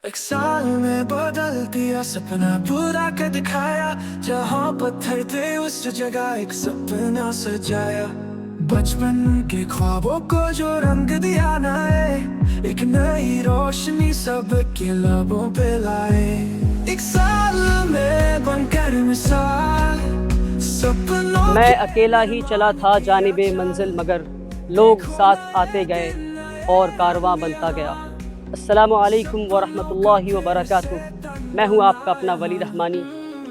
एक साल में बदल दिया सपना पूरा कर दिखाया। जहाँ पत्थर थे उस जगह एक सपना सजाया। बचपन के ख्वाबों को जो रंग दिया नए, एक नई रोशनी सबके लबों पे लाए। एक साल में बनकर मिसाल सपनों मैं अकेला ही चला था जानिबे मंजिल, मगर लोग साथ आते गए और कारवां बनता गया। अस्सलामु अलैकुम व रहमतुल्लाहि व बरकातुहू। मैं हूं आपका अपना वली रहमानी,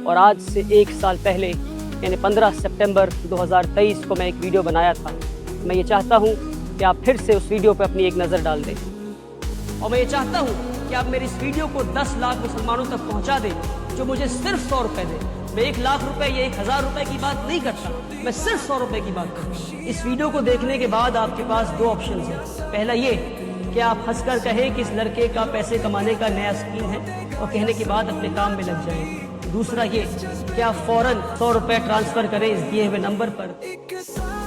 और आज से एक साल पहले यानी 15 सितंबर 2023 को मैं एक वीडियो बनाया था। मैं ये चाहता हूं कि आप फिर से उस वीडियो पर अपनी एक नज़र डाल दें, और मैं ये चाहता हूं कि आप मेरी इस वीडियो को 10 लाख मुसलमानों तक पहुंचा दें जो मुझे सिर्फ 100 रुपये दें। मैं 1 लाख रुपए या 1000 रुपये की बात नहीं करता, मैं सिर्फ 100 रुपये की बात करता हूँ। इस वीडियो को देखने के बाद आपके पास दो ऑप्शन हैं। पहला ये कि आप हंसकर कहें कि इस लड़के का पैसे कमाने का नया स्कीम है, और कहने के बाद अपने काम में लग जाएं। दूसरा ये कि आप फौरन 100 रुपये ट्रांसफ़र करें इस दिए हुए नंबर पर।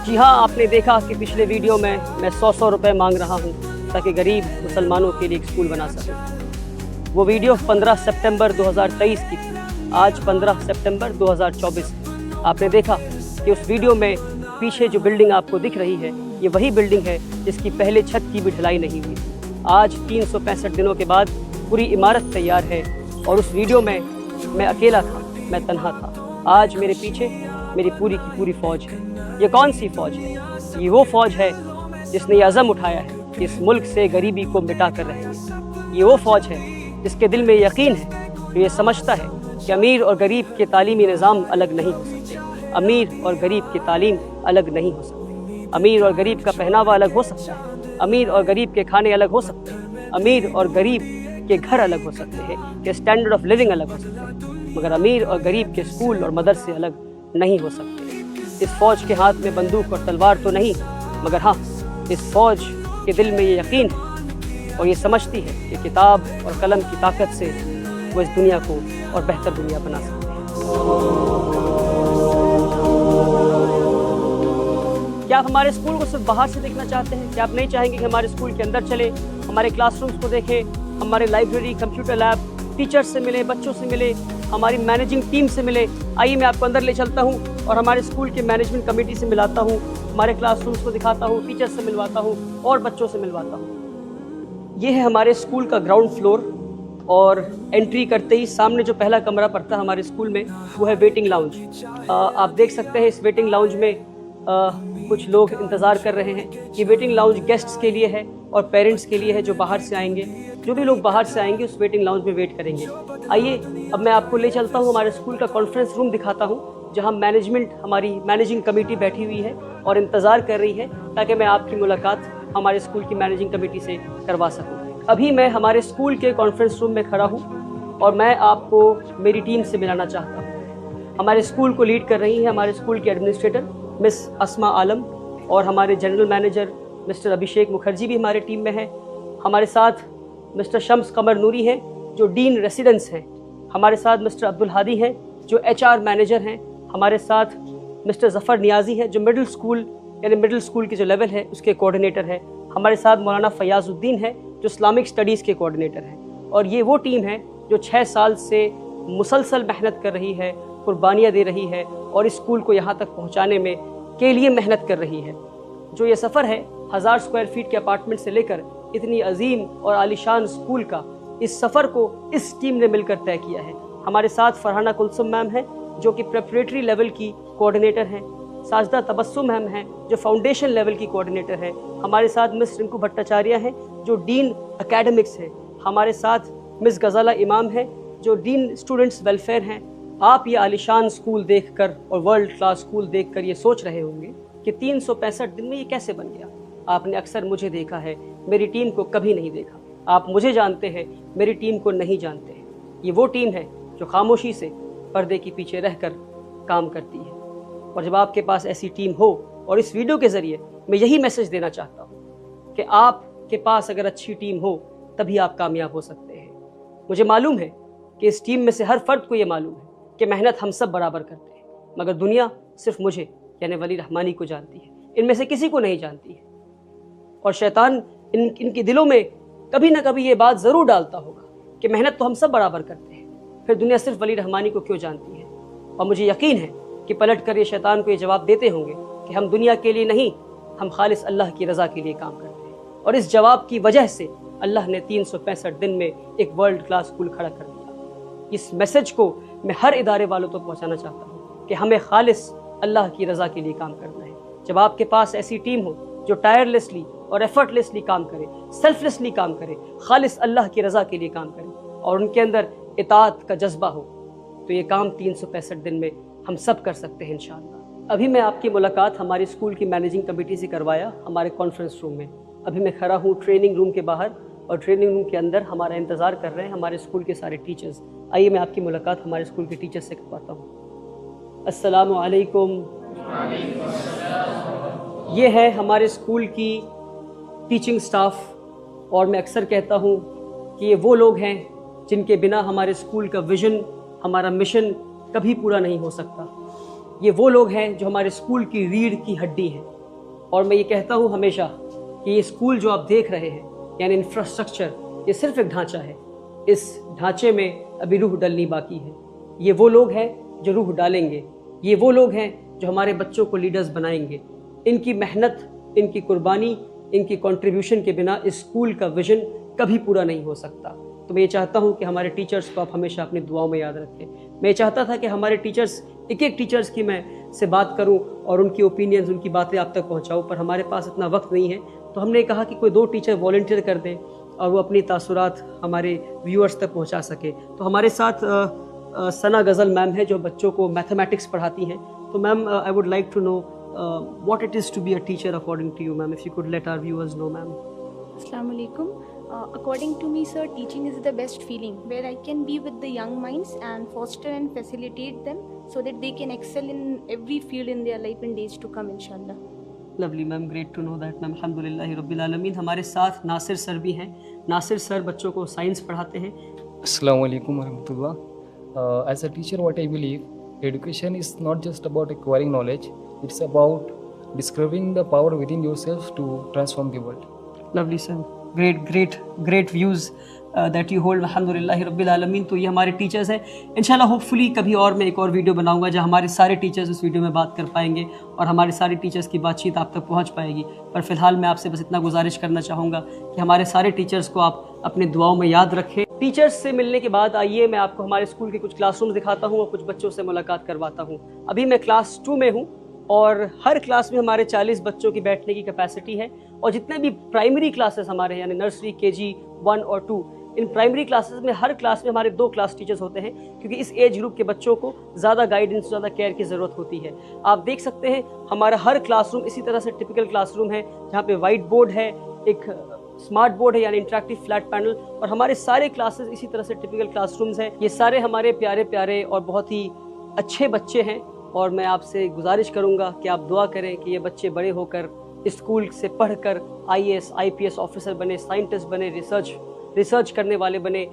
जी हाँ, आपने देखा कि पिछले वीडियो में मैं 100 रुपये मांग रहा हूँ ताकि गरीब मुसलमानों के लिए एक स्कूल बना सकूँ। वो वीडियो 15 सितंबर 2023 की थी। आज 15 सितंबर 2024। आपने देखा कि उस वीडियो में पीछे जो बिल्डिंग आपको दिख रही है, ये वही बिल्डिंग है जिसकी पहले छत की भी ढलाई नहीं हुई थी। आज 365 दिनों के बाद पूरी इमारत तैयार है, और उस वीडियो में मैं अकेला था, मैं तन्हा था। आज मेरे पीछे मेरी पूरी की पूरी फ़ौज है। ये कौन सी फ़ौज है? ये वो फ़ौज है जिसने ये अज़म उठाया है कि इस मुल्क से गरीबी को मिटा कर रहेंगे। ये वो फ़ौज है जिसके दिल में यकीन है, जो ये समझता है कि अमीर और गरीब के तालीमी निज़ाम अलग नहीं हो सकते, अमीर और गरीब की तालीम अलग नहीं हो सकती। अमीर और गरीब का पहनावा अलग हो सकता है, अमीर और गरीब के खाने अलग हो सकते हैं, अमीर और गरीब के घर अलग हो सकते हैं, के स्टैंडर्ड ऑफ लिविंग अलग हो सकते हैं, मगर अमीर और गरीब के स्कूल और मदरसे अलग नहीं हो सकते। इस फ़ौज के हाथ में बंदूक और तलवार तो नहीं, मगर हाँ, इस फ़ौज के दिल में ये यकीन है और ये समझती है कि किताब और कलम की ताकत से वो इस दुनिया को और बेहतर दुनिया बना सकते हैं। क्या आप हमारे स्कूल को सिर्फ बाहर से देखना चाहते हैं? क्या आप नहीं चाहेंगे कि हमारे स्कूल के अंदर चले, हमारे क्लासरूम्स को देखें, हमारे लाइब्रेरी, कंप्यूटर लैब, टीचर्स से मिले, बच्चों से मिले, हमारी मैनेजिंग टीम से मिले? आइए मैं आपको अंदर ले चलता हूँ और हमारे स्कूल के मैनेजमेंट कमेटी से मिलाता हूँ, हमारे क्लासरूम्स को दिखाता हूँ, टीचर्स से मिलवाता हूँ और बच्चों से मिलवाता हूँ। ये है हमारे स्कूल का ग्राउंड फ्लोर, और एंट्री करते ही सामने जो पहला कमरा पड़ता है हमारे स्कूल में, वो है वेटिंग लाउंज। आप देख सकते हैं इस वेटिंग लाउंज में कुछ लोग इंतज़ार कर रहे हैं। ये वेटिंग लाउंज गेस्ट्स के लिए है और पेरेंट्स के लिए है जो बाहर से आएंगे। जो भी लोग बाहर से आएंगे उस वेटिंग लाउंज में वेट करेंगे। आइए अब मैं आपको ले चलता हूँ, हमारे स्कूल का कॉन्फ्रेंस रूम दिखाता हूँ, जहाँ मैनेजमेंट, हमारी मैनेजिंग कमेटी बैठी हुई है और इंतज़ार कर रही है ताकि मैं आपकी मुलाकात हमारे स्कूल की मैनेजिंग कमेटी से करवा सकूँ। अभी मैं हमारे स्कूल के कॉन्फ्रेंस रूम में खड़ा हूँ और मैं आपको मेरी टीम से मिलाना चाहता हूँ। हमारे स्कूल को लीड कर रही है हमारे स्कूल की एडमिनिस्ट्रेटर मिस अस्मा आलम, और हमारे जनरल मैनेजर मिस्टर अभिषेक मुखर्जी भी हमारे टीम में है। हमारे साथ मिस्टर शम्स कमर नूरी हैं जो डीन रेसिडेंस हैं। हमारे साथ मिस्टर अब्दुल हादी हैं जो HR मैनेजर हैं। हमारे साथ मिस्टर ज़फ़र नियाज़ी हैं जो मिडिल स्कूल यानी मिडिल स्कूल की जो लेवल है उसके कोऑर्डिनेटर है। हमारे साथ मौलाना फ़याज़ुद्दीन है जो इस्लामिक स्टडीज़ के कोऑर्डिनेटर हैं। और ये वो टीम है जो 6 साल से मुसलसल मेहनत कर रही है, कुर्बानियाँ दे रही है और इस स्कूल को यहाँ तक पहुँचाने में के लिए मेहनत कर रही है। जो ये सफ़र है 1000 स्क्वायर फीट के अपार्टमेंट से लेकर इतनी अजीम और आलीशान स्कूल का, इस सफ़र को इस टीम ने मिलकर तय किया है। हमारे साथ फरहाना कुलसुम मैम हैं जो कि प्रेपरेटरी लेवल की कोऑर्डिनेटर हैं। साजदा तबस्सुम मैम हैं जो फाउंडेशन लेवल की कोऑर्डिनेटर है। हमारे साथ मिस रिंकू भट्टाचार्य हैं जो डीन एकेडमिक्स हैं। हमारे साथ मिस गज़ाला इमाम हैं जो डीन स्टूडेंट्स वेलफेयर हैं। आप ये आलीशान स्कूल देखकर और वर्ल्ड क्लास स्कूल देखकर ये सोच रहे होंगे कि 365 दिन में ये कैसे बन गया। आपने अक्सर मुझे देखा है, मेरी टीम को कभी नहीं देखा। आप मुझे जानते हैं, मेरी टीम को नहीं जानते हैं। ये वो टीम है जो खामोशी से पर्दे के पीछे रहकर काम करती है। और जब आपके पास ऐसी टीम हो, और इस वीडियो के ज़रिए मैं यही मैसेज देना चाहता हूँ कि आपके पास अगर अच्छी टीम हो तभी आप कामयाब हो सकते हैं। मुझे मालूम है कि इस टीम में से हर फर्द को ये मालूम है कि मेहनत हम सब बराबर करते हैं, मगर दुनिया सिर्फ मुझे यानी वली रहमानी को जानती है, इनमें से किसी को नहीं जानती है। और शैतान इनके दिलों में कभी ना कभी ये बात ज़रूर डालता होगा کہ محنت तो हम सब बराबर करते हैं, फिर दुनिया सिर्फ वली रहमानी को क्यों जानती है। और मुझे यकीन है कि पलट कर ये शैतान को ये जवाब देते होंगे कि हम दुनिया के लिए नहीं, हम खालिस अल्लाह की रज़ा के लिए काम करते हैं। और इस जवाब की वजह से अल्लाह ने 365 दिन में एक वर्ल्ड क्लास स्कूल खड़ा कर दिया। इस मैसेज को मैं हर इदारे वालों तक पहुँचाना चाहता हूँ कि हमें खालिस अल्लाह की रज़ा के लिए काम करना है। जब आपके पास ऐसी टीम हो जो टायरलेसली और एफर्टलेसली काम करे, सेल्फलेसली काम करे, खालिस अल्लाह की रज़ा के लिए काम करे और उनके अंदर इताअत का जज्बा हो, तो ये काम 365 दिन में हम सब कर सकते हैं इंशाअल्लाह। अभी मैं आपकी मुलाकात हमारे स्कूल की मैनेजिंग कमेटी से करवाया हमारे कॉन्फ्रेंस रूम में। अभी मैं खड़ा हूँ ट्रेनिंग रूम के बाहर और ट्रेनिंग रूम के अंदर हमारा इंतज़ार कर रहे हैं हमारे स्कूल के सारे टीचर्स। आइए मैं आपकी मुलाकात हमारे स्कूल के टीचर्स से करवाता हूँ। अस्सलामु अलैकुम। ये है हमारे स्कूल की टीचिंग स्टाफ और मैं अक्सर कहता हूँ कि ये वो लोग हैं जिनके बिना हमारे स्कूल का विज़न, हमारा मिशन कभी पूरा नहीं हो सकता। ये वो लोग हैं जो हमारे स्कूल की रीढ़ की हड्डी हैं। और मैं ये कहता हूँ हमेशा कि ये स्कूल जो आप देख रहे हैं यानी इंफ्रास्ट्रक्चर, ये सिर्फ एक ढांचा है। इस ढांचे में अभी रूह डलनी बाकी है। ये वो लोग हैं जो रूह डालेंगे, ये वो लोग हैं जो हमारे बच्चों को लीडर्स बनाएंगे। इनकी मेहनत, इनकी कुर्बानी, इनकी कंट्रीब्यूशन के बिना इस स्कूल का विज़न कभी पूरा नहीं हो सकता। तो मैं ये चाहता हूँ कि हमारे टीचर्स को आप हमेशा अपनी दुआओं में याद रखें। मैं ये चाहता था कि हमारे टीचर्स, एक एक टीचर्स की मैं से बात करूँ और उनकी ओपिनियंस, उनकी बातें आप तक पहुँचाऊँ, पर हमारे पास इतना वक्त नहीं है। तो हमने कहा कि कोई 2 टीचर वॉलंटियर कर दें और वो अपनी तासुरात हमारे व्यूअर्स तक पहुँचा सके। तो हमारे साथ सना गज़ल मैम है जो बच्चों को मैथमेटिक्स पढ़ाती हैं। तो ma'am, I would like to know what it is to be a teacher according to you, ma'am. If you could let our viewers know, ma'am. Assalamu alaikum. According to me, sir, teaching is the best feeling where I can be with the young minds and foster and facilitate them so that they can excel in every field in their life in days to come, inshallah. Lovely, ma'am. Great to know that, ma'am. Alhamdulillahi Rabbil Alameen. हमारे साथ Nasir sir भी हैं। Nasir sir बच्चों को science पढ़ाते हैं। Assalamu alaikum warahmatullah. As a teacher, what I believe, education is not just about acquiring knowledge. It's about discovering the power within yourself to transform the world. Lovely, sir. Great views that you hold. Alhamdulillahi Rabbil Alameen. तो ये हमारे teachers हैं। इंशाल्लाह hopefully कभी और मैं एक और वीडियो बनाऊंगा जहाँ हमारे सारे टीचर्स उस वीडियो में बात कर पाएंगे और हमारे सारे टीचर्स की बातचीत आप तक पहुँच पाएगी। पर फिलहाल मैं आपसे बस इतना गुजारिश करना चाहूँगा कि हमारे सारे टीचर्स को आप अपने दुआओं में याद रखें। टीचर्स से मिलने के बाद आइए मैं आपको हमारे स्कूल के कुछ क्लासरूम दिखाता हूँ और कुछ बच्चों से मुलाकात करवाता हूँ। अभी मैं क्लास 2 में हूँ और हर क्लास में हमारे 40 बच्चों की बैठने की कैपेसिटी है। और जितने भी प्राइमरी क्लासेस हमारे हैं यानी नर्सरी, KG 1 और 2, इन प्राइमरी क्लासेस में हर क्लास में हमारे 2 क्लास टीचर्स होते हैं क्योंकि इस एज ग्रुप के बच्चों को ज़्यादा गाइडेंस, ज़्यादा केयर की ज़रूरत होती है। आप देख सकते हैं हमारा हर क्लासरूम इसी तरह से टिपिकल क्लासरूम है जहाँ पे वाइट बोर्ड है, एक स्मार्ट बोर्ड है यानी इंटरेक्टिव फ्लैट पैनल, और हमारे सारे क्लासेस इसी तरह से टिपिकल क्लासरूम्स हैं। ये सारे हमारे प्यारे प्यारे और बहुत ही अच्छे बच्चे हैं और मैं आपसे गुजारिश करूंगा कि आप दुआ करें कि ये बच्चे बड़े होकर इस स्कूल से पढ़कर IAS, IPS ऑफिसर बने, साइंटिस्ट बने, रिसर्च करने वाले बने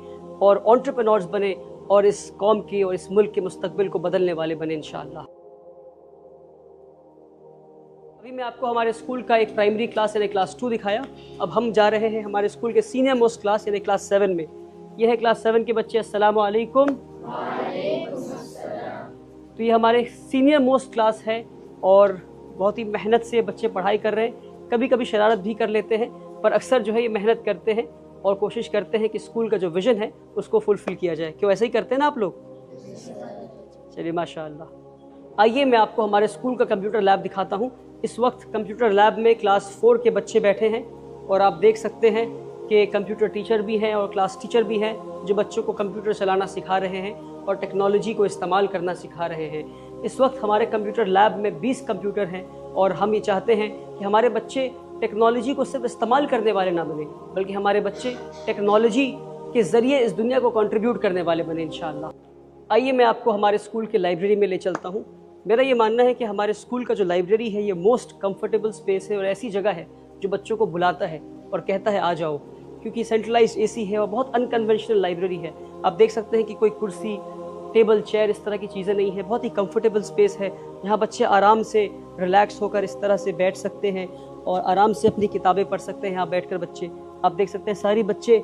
और एंटरप्रेन्योर्स बने और इस कौम की और इस मुल्क के मुस्तकबिल को बदलने वाले बने इंशाअल्लाह। अभी मैं आपको हमारे स्कूल का एक प्राइमरी क्लास यानी क्लास 2 दिखाया। अब हम जा रहे हैं हमारे स्कूल के सीनियर मोस्ट क्लास यानी क्लास 7 में। यह है क्लास 7 के बच्चे। अस्सलामु अलैकुम। तो ये हमारे सीनियर मोस्ट क्लास है और बहुत ही मेहनत से बच्चे पढ़ाई कर रहे हैं। कभी कभी शरारत भी कर लेते हैं पर अक्सर जो है ये मेहनत करते हैं और कोशिश करते हैं कि स्कूल का जो विज़न है उसको फुलफ़िल किया जाए। क्यों ऐसे ही करते हैं ना आप लोग? चलिए माशाअल्लाह। आइए मैं आपको हमारे स्कूल का कंप्यूटर लैब दिखाता हूँ। इस वक्त कंप्यूटर लैब में क्लास 4 के बच्चे बैठे हैं और आप देख सकते हैं कि कंप्यूटर टीचर भी हैं और क्लास टीचर भी हैं जो बच्चों को कंप्यूटर चलाना सिखा रहे हैं और टेक्नोलॉजी को इस्तेमाल करना सिखा रहे हैं। इस वक्त हमारे कंप्यूटर लैब में 20 कंप्यूटर हैं और हम ये चाहते हैं कि हमारे बच्चे टेक्नोलॉजी को सिर्फ इस्तेमाल करने वाले ना बने बल्कि हमारे बच्चे टेक्नोलॉजी के ज़रिए इस दुनिया को कंट्रीब्यूट करने वाले बने इंशाअल्लाह। आइए मैं आपको हमारे स्कूल के लाइब्रेरी में ले चलता हूँ। मेरा ये मानना है कि हमारे स्कूल का जो लाइब्रेरी है ये मोस्ट कंफर्टेबल स्पेस है और ऐसी जगह है जो बच्चों को बुलाता है और कहता है आ जाओ, क्योंकि सेंट्रलाइज्ड AC है और बहुत अनकन्वेंशनल लाइब्रेरी है। आप देख सकते हैं कि कोई कुर्सी, टेबल, चेयर इस तरह की चीज़ें नहीं है। बहुत ही कंफर्टेबल स्पेस है जहाँ बच्चे आराम से रिलैक्स होकर इस तरह से बैठ सकते हैं और आराम से अपनी किताबें पढ़ सकते हैं। यहाँ बैठकर बच्चे आप देख सकते हैं सारी बच्चे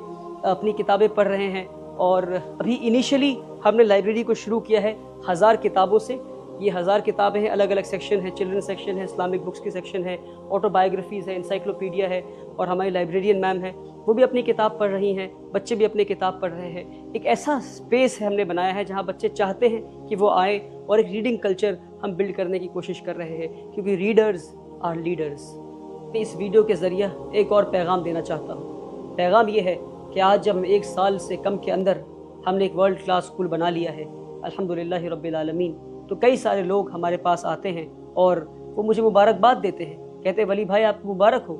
अपनी किताबें पढ़ रहे हैं اور ابھی انیشلی ہم نے لائبریری کو شروع کیا ہے 1000 کتابوں سے. یہ 1000 کتابیں ہیں, الگ الگ سیکشن ہے, چلڈرن سیکشن ہے, اسلامک بکس کی سیکشن ہے, آٹو بایوگرافیز ہے, انسائکلوپیڈیا ہے, اور ہماری لائبریرین میم ہے وہ بھی اپنی کتاب پڑھ رہی ہیں, بچے بھی اپنی کتاب پڑھ رہے ہیں. ایک ایسا اسپیس ہے ہم نے بنایا ہے جہاں بچے چاہتے ہیں کہ وہ آئیں, اور ایک ریڈنگ کلچر ہم بلڈ کرنے کی کوشش کر رہے ہیں, کیونکہ ریڈرز آر لیڈرز. میں اس ویڈیو کے ذریعہ ایک اور پیغام دینا چاہتا ہوں. پیغام یہ ہے کہ آج جب 1 سال سے کم کے اندر ہم نے ایک ورلڈ کلاس اسکول بنا لیا ہے الحمدللہ رب العالمین, تو کئی سارے لوگ ہمارے پاس آتے ہیں اور وہ مجھے مبارکباد دیتے ہیں, کہتے ہیں ولی بھائی آپ کو مبارک ہو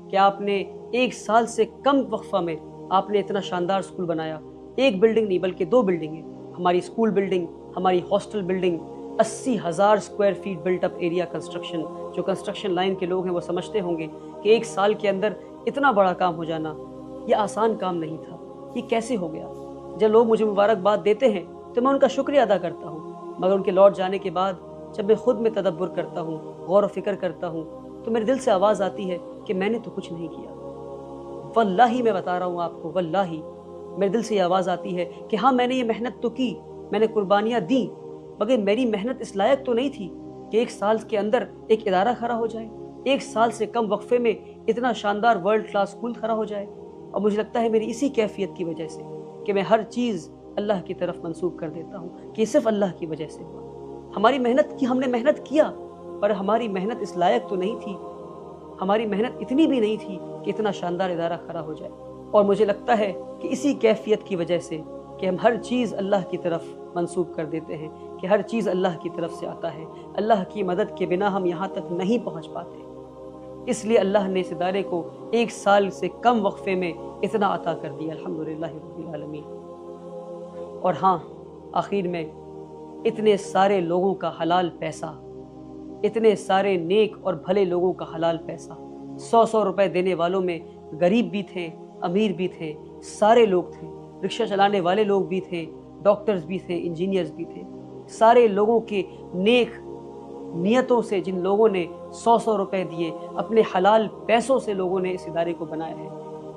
کہ آپ نے 1 سال سے کم وقفہ میں آپ نے اتنا شاندار اسکول بنایا. ایک بلڈنگ نہیں بلکہ 2 بلڈنگیں, ہماری اسکول بلڈنگ, ہماری hostel building, 80,000 square feet built up area construction. جو کنسٹرکشن لائن کے لوگ ہیں وہ سمجھتے ہوں گے کہ 1 سال کے اندر اتنا بڑا کام ہو جانا یہ آسان کام نہیں تھا, یہ کیسے ہو گیا. جب لوگ مجھے مبارکباد دیتے ہیں تو میں ان کا شکریہ ادا کرتا ہوں, مگر ان کے لوٹ جانے کے بعد جب میں خود میں تدبر کرتا ہوں, غور و فکر کرتا ہوں, تو میرے دل سے آواز آتی ہے کہ میں نے تو کچھ نہیں کیا. واللہ میں بتا رہا ہوں آپ کو, واللہ میرے دل سے یہ آواز آتی ہے کہ ہاں میں نے یہ محنت تو کی, میں نے قربانیاں دیں, مگر میری محنت اس لائق تو نہیں تھی کہ 1 سال کے اندر ایک ادارہ کھڑا ہو جائے, 1 سال سے کم وقفے میں اتنا شاندار ورلڈ کلاس اسکول کھڑا ہو جائے. اور مجھے لگتا ہے میری اسی کیفیت کی وجہ سے کہ میں ہر چیز اللہ کی طرف منسوب کر دیتا ہوں کہ صرف اللہ کی وجہ سے ہوا. ہماری محنت کی, ہم نے محنت کیا, پر ہماری محنت اس لائق تو نہیں تھی, ہماری محنت اتنی بھی نہیں تھی کہ اتنا شاندار ادارہ کھڑا ہو جائے. اور مجھے لگتا ہے کہ اسی کیفیت کی وجہ سے کہ ہم ہر چیز اللہ کی طرف منسوب کر دیتے ہیں, کہ ہر چیز اللہ کی طرف سے آتا ہے, اللہ کی مدد کے بنا ہم یہاں تک نہیں پہنچ پاتے. اس لیے اللہ نے اس ادارے کو 1 سال سے کم وقفے میں اتنا عطا کر دیا الحمدللہ رب العالمین. اور ہاں آخر میں اتنے سارے لوگوں کا حلال پیسہ, اتنے سارے نیک اور بھلے لوگوں کا حلال پیسہ, 100 روپے دینے والوں میں غریب بھی تھے, امیر بھی تھے, سارے لوگ تھے, رکشہ چلانے والے لوگ بھی تھے, ڈاکٹرز بھی تھے, انجینئرز بھی تھے. سارے لوگوں کے نیک نیتوں سے جن لوگوں نے 100 روپے دیے, اپنے حلال پیسوں سے لوگوں نے اس ادارے کو بنایا ہے.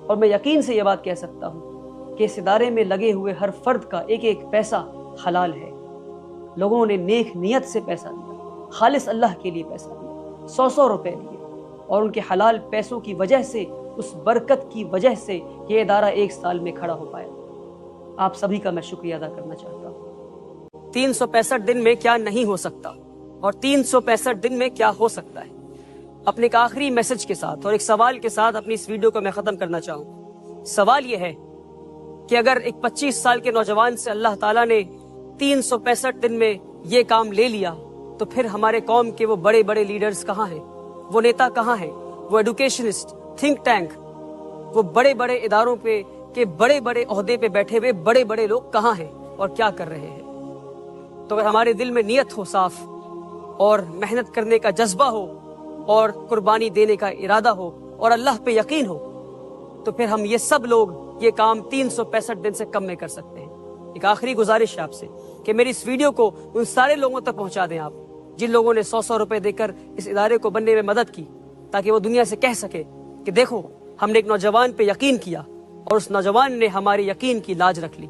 اور میں یقین سے یہ بات کہہ سکتا ہوں کہ اس ادارے میں لگے ہوئے ہر فرد کا ایک ایک پیسہ حلال ہے. لوگوں نے نیک نیت سے پیسہ دیا, خالص اللہ کے لیے پیسہ دیا, 100 روپے دیے, اور ان کے حلال پیسوں کی وجہ سے, اس برکت کی وجہ سے یہ ادارہ 1 سال میں کھڑا ہو پایا. آپ سبھی کا میں شکریہ ادا کرنا چاہتا ہوں. 365 دن میں کیا نہیں ہو سکتا اور 365 دن میں کیا ہو سکتا ہے. اپنے ایک آخری میسج کے ساتھ اور ایک سوال کے ساتھ اپنی اس ویڈیو کو میں ختم کرنا چاہوں. سوال یہ ہے کہ اگر ایک 25 سال کے نوجوان سے اللہ تعالیٰ نے 365 دن میں یہ کام لے لیا, تو پھر ہمارے قوم کے وہ بڑے بڑے لیڈرز کہاں ہیں, وہ نیتا کہاں ہیں, وہ ایڈوکیشنسٹ, تھنک ٹینک, وہ بڑے بڑے اداروں پہ کے بڑے بڑے عہدے پہ بیٹھے ہوئے بڑے بڑے لوگ کہاں ہیں اور کیا کر رہے ہیں. تو اگر ہمارے دل میں نیت ہو صاف, اور محنت کرنے کا جذبہ ہو, اور قربانی دینے کا ارادہ ہو, اور اللہ پہ یقین ہو, تو پھر ہم یہ سب لوگ یہ کام 365 دن سے کم میں کر سکتے ہیں. ایک آخری گزارش ہے آپ سے کہ میری اس ویڈیو کو ان سارے لوگوں تک پہنچا دیں آپ جن لوگوں نے 100 روپے دے کر اس ادارے کو بننے میں مدد کی, تاکہ وہ دنیا سے کہہ سکے کہ دیکھو ہم نے ایک نوجوان پہ یقین کیا اور اس نوجوان نے ہمارے یقین کی لاج رکھ لی.